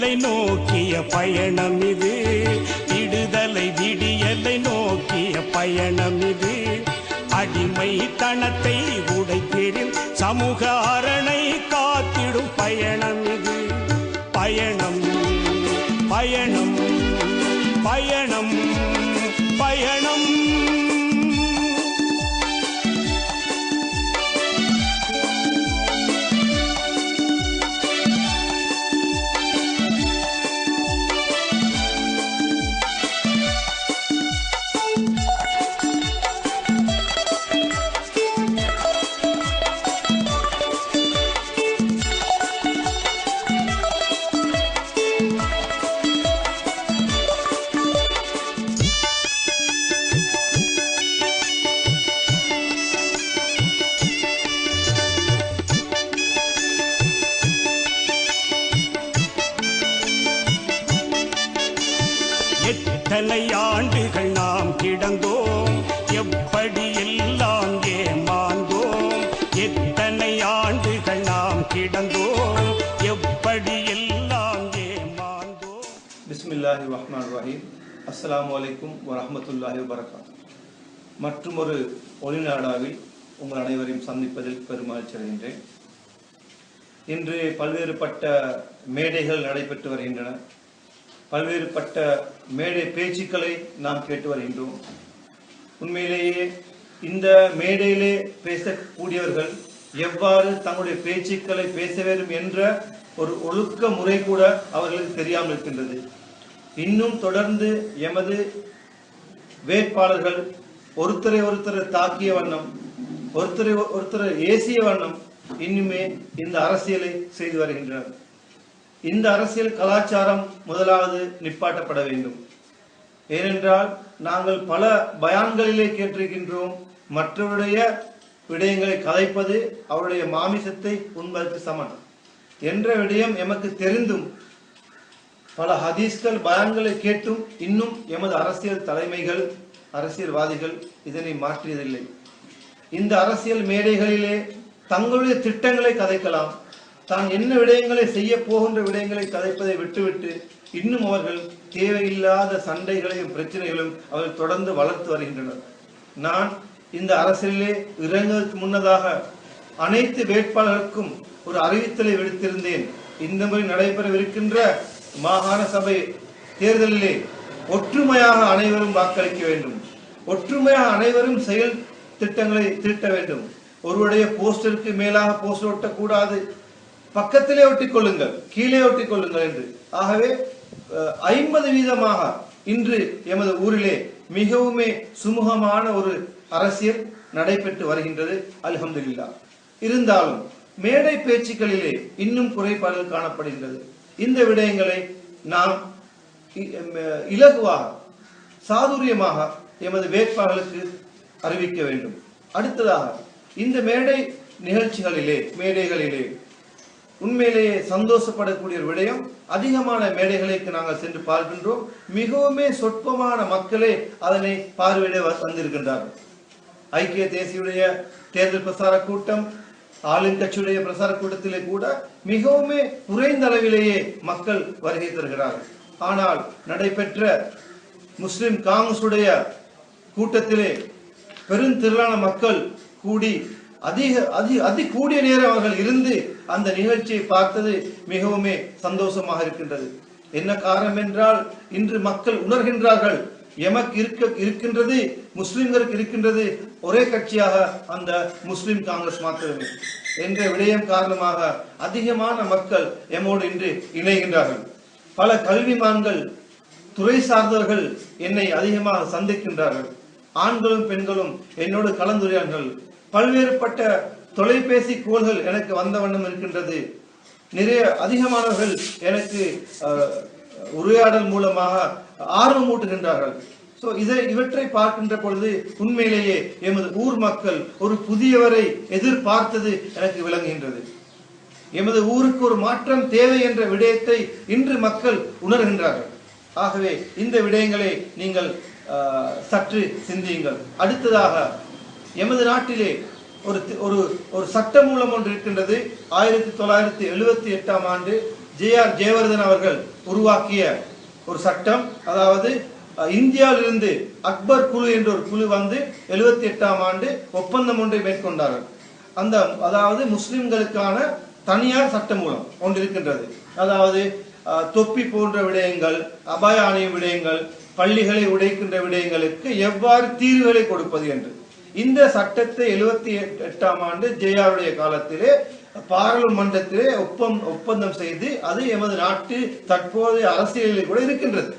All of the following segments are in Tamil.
விடியலை நோக்கிய பயணம் இது, விடுதலை விடியலை நோக்கிய பயணம் இது. அடிமைத்தனத்தை உடைத்திடும் சமூக அரணை காத்திடும் பயணம் இது. பயணம் பயணம் பயணம் பயணம். எத்தனை ஆண்டுகள் நாம் கிடந்தோம், எப்படி எல்லாம் ஏமாந்தோம். எத்தனை ஆண்டுகள் நாம் கிடந்தோம், எப்படி எல்லாம் ஏமாந்தோம். பிஸ்மில்லாஹிர் ரஹ்மானிர் ரஹீம். அஸ்ஸலாமு அலைக்கும் வரஹ்மத்துல்லாஹி வபரகாத்துஹு. மற்றும் ஒரு ஒளிநாடாவில் உங்கள் அனைவரையும் சந்திப்பதில் பெருமகிழ்ச்சி அடைகின்றேன். இன்று பல்வேறுபட்ட மேடைகள் நடைபெற்று வருகின்றன. பல்வேறுபட்ட மேடை பேச்சுக்களை நாம் கேட்டு வருகின்றோம். உண்மையிலேயே இந்த மேடையிலே பேசக்கூடியவர்கள் எவ்வாறு தங்களுடைய பேச்சுக்களை பேச வேண்டும் என்ற ஒரு ஒழுக்க முறை கூட அவர்களுக்கு தெரியாமல் இருக்கின்றது. இன்னும் தொடர்ந்து எமது வேட்பாளர்கள் ஒருத்தரை ஒருத்தர் தாக்கிய வண்ணம், ஒருத்தரை ஏசிய வண்ணம் இன்னுமே இந்த அரசியலை செய்து வருகின்றனர். இந்த அரசியல் கலாச்சாரம் முதலாவது நிப்பாட்டப்பட வேண்டும். ஏனென்றால் நாங்கள் பல பயான்களிலே கேட்டிருக்கின்றோம், மற்றவருடைய விடயங்களை கதைப்பது அவருடைய மாமிசத்தை உண்பதற்கு சமன் என்ற விடயம் எமக்கு தெரிந்தும் பல ஹதீஸ்கள் பயான்களை கேட்டும் இன்னும் எமது அரசியல் தலைமைகள் அரசியல்வாதிகள் இதனை மாற்றியதில்லை. இந்த அரசியல் மேடைகளிலே தங்களுடைய திட்டங்களை கதைக்கலாம், தான் என்ன விடயங்களை செய்ய போகின்ற விடயங்களை கதைப்பதை விட்டுவிட்டு இன்னும் அவர்கள் தேவையில்லாத சண்டைகளையும் பிரச்சனைகளும் அவர்கள் தொடர்ந்து வளர்த்து வருகின்றனர். நான் இந்த அரசியலிலே இறங்குவதற்கு முன்னதாக அனைத்து வேட்பாளர்களுக்கும் ஒரு அறிவித்தலை விடுத்திருந்தேன். இந்த முறை நடைபெறவிருக்கின்ற மாகாண சபை தேர்தலிலே ஒற்றுமையாக அனைவரும் வாக்களிக்க வேண்டும், ஒற்றுமையாக அனைவரும் செயல் திட்டங்களை தீட்ட வேண்டும். ஒருவருடைய போஸ்டருக்கு மேலாக போஸ்டர் ஒட்டக்கூடாது, பக்கத்திலே ஒட்டிக் கொள்ளுங்கள், கீழே ஒட்டிக் கொள்ளுங்கள் என்று. ஆகவே 50% இன்று எமது ஊரிலே மிகவுமே சுமூகமான ஒரு அரசியல் நடைபெற்று வருகின்றது, அல்ஹம்துலில்லாஹ். இருந்தாலும் மேடை பேச்சுக்களிலே இன்னும் குறைபாடுகள் காணப்படுகின்றது. இந்த விடயங்களை நாம் இலகுவாக சாதுரியமாக எமது வேட்பாளர்களுக்கு அறிவிக்க வேண்டும். அடுத்ததாக இந்த மேடை மேடைகளிலே உண்மையிலேயே சந்தோஷப்படக்கூடிய ஒரு விடயம், அதிகமான மேடைகளுக்கு நாங்கள் சென்று பார்க்கின்றோம், மிகவுமே சொற்பமான மக்களே அதனை பார்வையிட வந்திருக்கின்றார்கள். ஐக்கிய தேசியுடைய தேர்தல் பிரசார கூட்டம், ஆளுங்கட்சியுடைய பிரசார கூட்டத்திலே கூட மிகவுமே குறைந்த அளவிலேயே மக்கள் வருகை தருகிறார்கள். ஆனால் நடைபெற்ற முஸ்லிம் காங்கிரசுடைய கூட்டத்திலே பெருந்திரளான மக்கள் கூடி அதி கூடிய நேரம் அவர்கள் இருந்து அந்த நிகழ்ச்சியை பார்த்தது மிகவுமே சந்தோஷமாக இருக்கின்றது. என்ன காரணம் என்றால், இன்று மக்கள் உணர்கின்றார்கள், எமக்கு இருக்கின்றது, முஸ்லிம்களுக்கு இருக்கின்றது ஒரே கட்சியாக அந்த முஸ்லிம் காங்கிரஸ் மாத்திரமே என்ற விடயம் காரணமாக அதிகமான மக்கள் எமோடு இன்று இணைகின்றார்கள். பல கல்விமான்கள், துறை சார்ந்தவர்கள் என்னை அதிகமாக சந்திக்கின்றார்கள். ஆண்களும் பெண்களும் என்னோடு கலந்துரையார்கள். பல்வேறுபட்ட தொலைபேசி கோள்கள் எனக்கு வந்த வண்ணம் இருக்கின்றது. நிறைய அதிகமானவர்கள் எனக்கு உரையாடல் மூலமாக ஆர்வமூட்டுகின்றார்கள். இவற்றை பார்க்கின்ற பொழுது உண்மையிலேயே எமது ஊர் மக்கள் ஒரு புதியவரை எதிர்பார்த்தது எனக்கு விளங்குகின்றது. எமது ஊருக்கு ஒரு மாற்றம் தேவை என்ற விடயத்தை இன்று மக்கள் உணர்கின்றார்கள். ஆகவே இந்த விடயங்களை நீங்கள் சற்று சிந்தியுங்கள். அடுத்ததாக எமது நாட்டிலே ஒரு சட்ட மூலம் ஒன்று இருக்கின்றது. 1978 ஆண்டு ஜே.ஆர். ஜெயவர்தன் அவர்கள் உருவாக்கிய ஒரு சட்டம். அதாவது இந்தியாவிலிருந்து அக்பர் குழு என்ற ஒரு குழு வந்து 78ஆம் ஆண்டு ஒப்பந்தம் ஒன்றை மேற்கொண்டார்கள். அதாவது முஸ்லிம்களுக்கான தனியார் சட்டமூலம் ஒன்று இருக்கின்றது. அதாவது தொப்பி போன்ற விடயங்கள், அபாய அணியும் விடயங்கள், பள்ளிகளை உடைக்கின்ற விடயங்களுக்கு எவ்வாறு தீர்வுகளை கொடுப்பது என்று இந்த சட்டத்தை 78ஆம் ஆண்டு ஜே.ஆருடைய காலத்திலே பாராளுமன்றத்திலே ஒப்பந்தம் செய்து அது எமது நாட்டு தற்போதைய அரசியலில் கூட இருக்கின்றது.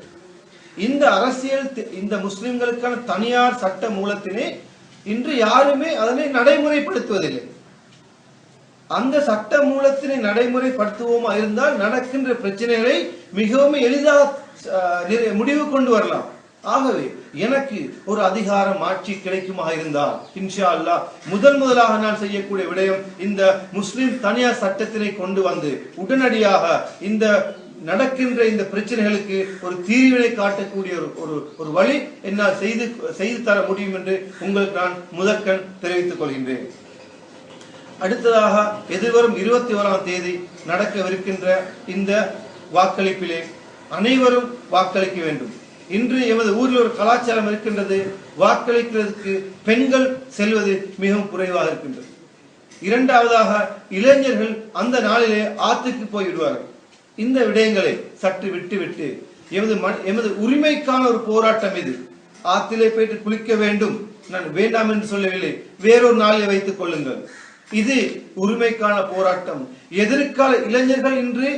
இந்த அரசியல் இந்த முஸ்லிம்களுக்கான தனியார் சட்ட மூலத்தினை இன்று யாருமே அதனை நடைமுறைப்படுத்துவதில்லை. அந்த சட்ட மூலத்தினை நடைமுறைப்படுத்துவோமா இருந்தால் நடக்கின்ற பிரச்சனைகளை மிகவும் எளிதாக முடிவு கொண்டு வரலாம். ஆகவே எனக்கு ஒரு அதிகாரம் ஆட்சி கிடைக்குமாக இருந்தால் இன்ஷா அல்லாஹ் முதலாக நான் செய்யக்கூடிய விடயம் இந்த முஸ்லிம் தனியார் சட்டத்தினை கொண்டு வந்து உடனடியாக இந்த நடக்கின்ற இந்த பிரச்சனைகளுக்கு ஒரு தீர்வினை காட்டக்கூடிய ஒரு வழி என்னால் செய்து தர முடியும் என்று உங்களுக்கு நான் முதற்கண் தெரிவித்துக் கொள்கின்றேன். அடுத்ததாக எதிர்வரும் 21ஆம் தேதி நடக்கவிருக்கின்ற இந்த வாக்களிப்பிலே அனைவரும் வாக்களிக்க வேண்டும். இன்று எமது ஊரில் ஒரு கலாச்சாரம் இருக்கின்றது, வாக்களிக்கிறதுக்கு பெண்கள் செல்வது மிகவும் குறைவாக இருக்கின்றது. இரண்டாவதாக இளைஞர்கள் அந்த நாளிலே ஆற்றுக்கு போய்விடுவார்கள். இந்த விடயங்களை சற்று விட்டுவிட்டு எமது உரிமைக்கான ஒரு போராட்டம் இது. ஆற்றிலே போயிட்டு குளிக்க வேண்டும், நான் வேண்டாம் என்று சொல்லவில்லை, வேறொரு நாளிலே வைத்துக் கொள்ளுங்கள். இது உரிமைக்கான போராட்டம். எதிர்கால இளைஞர்கள் இன்று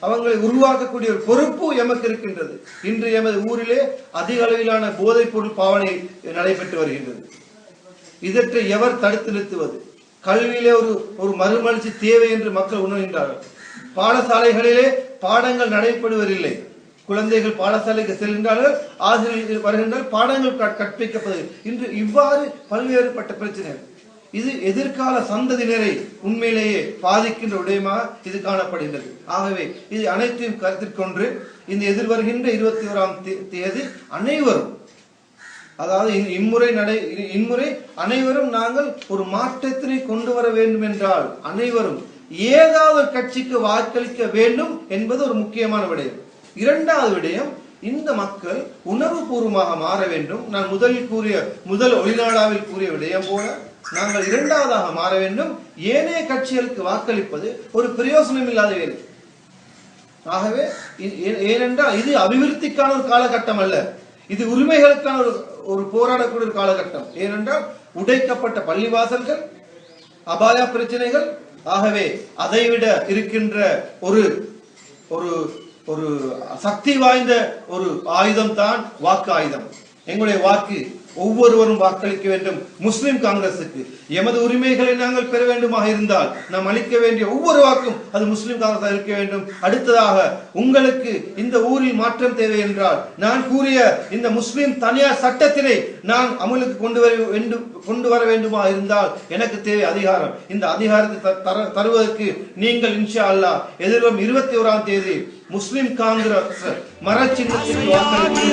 அவங்களை உருவாக்கக்கூடிய ஒரு பொறுப்பு எமக்கு இருக்கின்றது. இன்று எமது ஊரிலே அதிக அளவிலான போதைப் பொருள் பாவனை நடைபெற்று வருகின்றது. இதற்றை எவர் தடுத்து நிறுத்துவது? கல்வியிலே ஒரு மறுமலர்ச்சி தேவை என்று மக்கள் உணர்கின்றார்கள். பாடசாலைகளிலே பாடங்கள் நடைபெறுவதில்லை. குழந்தைகள் பாடசாலைக்கு செல்கின்றார்கள், ஆசிரியர்கள் வருகின்றார்கள், பாடங்கள் கற்பிக்கப்படுவது. இன்று இவ்வாறு பல்வேறுபட்ட பிரச்சனைகள் இது எதிர்கால சந்ததியினரை உண்மையிலேயே பாதிக்கின்ற விடயமாக இது காணப்படுகின்றது. ஆகவே இது அனைத்தையும் கருத்தில் கொண்டு இந்த எதிர்வருகின்ற 21ஆம் தேதி அனைவரும், அதாவது இம்முறை அனைவரும் நாங்கள் ஒரு மாற்றத்தினை கொண்டு வர வேண்டும் என்றால் அனைவரும் ஏதாவது ஒரு கட்சிக்கு வாக்களிக்க வேண்டும் என்பது ஒரு முக்கியமான விடயம். இரண்டாவது விடயம், இந்த மக்கள் உணர்வு பூர்வமாக மாற வேண்டும். நான் முதல் ஒளிநாடாவில் கூறிய விடயம் போல நாங்கள் இரண்டாவதாக மாற வேண்டும். ஏனைய கட்சிகளுக்கு வாக்களிப்பது ஒரு பிரயோசனம் இல்லாத வேலை. ஆகவே ஏனென்றால் இது அபிவிருத்திக்கான ஒரு காலகட்டம் அல்ல, இது உரிமைகளுக்கான ஒரு போராடக்கூடிய ஒரு காலகட்டம். ஏனென்றால் உடைக்கப்பட்ட பள்ளிவாசல்கள், அபாய பிரச்சனைகள். ஆகவே அதைவிட இருக்கின்ற ஒரு ஒரு சக்தி வாய்ந்த ஒரு ஆயுதம் தான் வாக்கு ஆயுதம். எங்களுடைய வாக்கு ஒவ்வொருவரும் வாக்களிக்க வேண்டும் முஸ்லிம் காங்கிரசுக்கு. எமது உரிமைகளை நாங்கள் பெற வேண்டுமாக இருந்தால் நாம் அளிக்க வேண்டிய ஒவ்வொரு வாக்கும் அது முஸ்லிம் காங்கிரஸ் இருக்க வேண்டும். அடுத்ததாக, உங்களுக்கு இந்த ஊரில் மாற்றம் தேவை என்றால் நான் கூறிய இந்த முஸ்லிம் தனியார் சட்டத்தினை நான் அமலுக்கு கொண்டு வர வேண்டுமா இருந்தால் எனக்கு தேவை அதிகாரம். இந்த அதிகாரத்தை தருவதற்கு நீங்கள் இன்ஷா அல்லாஹ் எதிர்வரும் 21ஆம் தேதி முஸ்லிம் காங்கிரஸ் மரச்சின்னத்துக்கு வாக்களித்து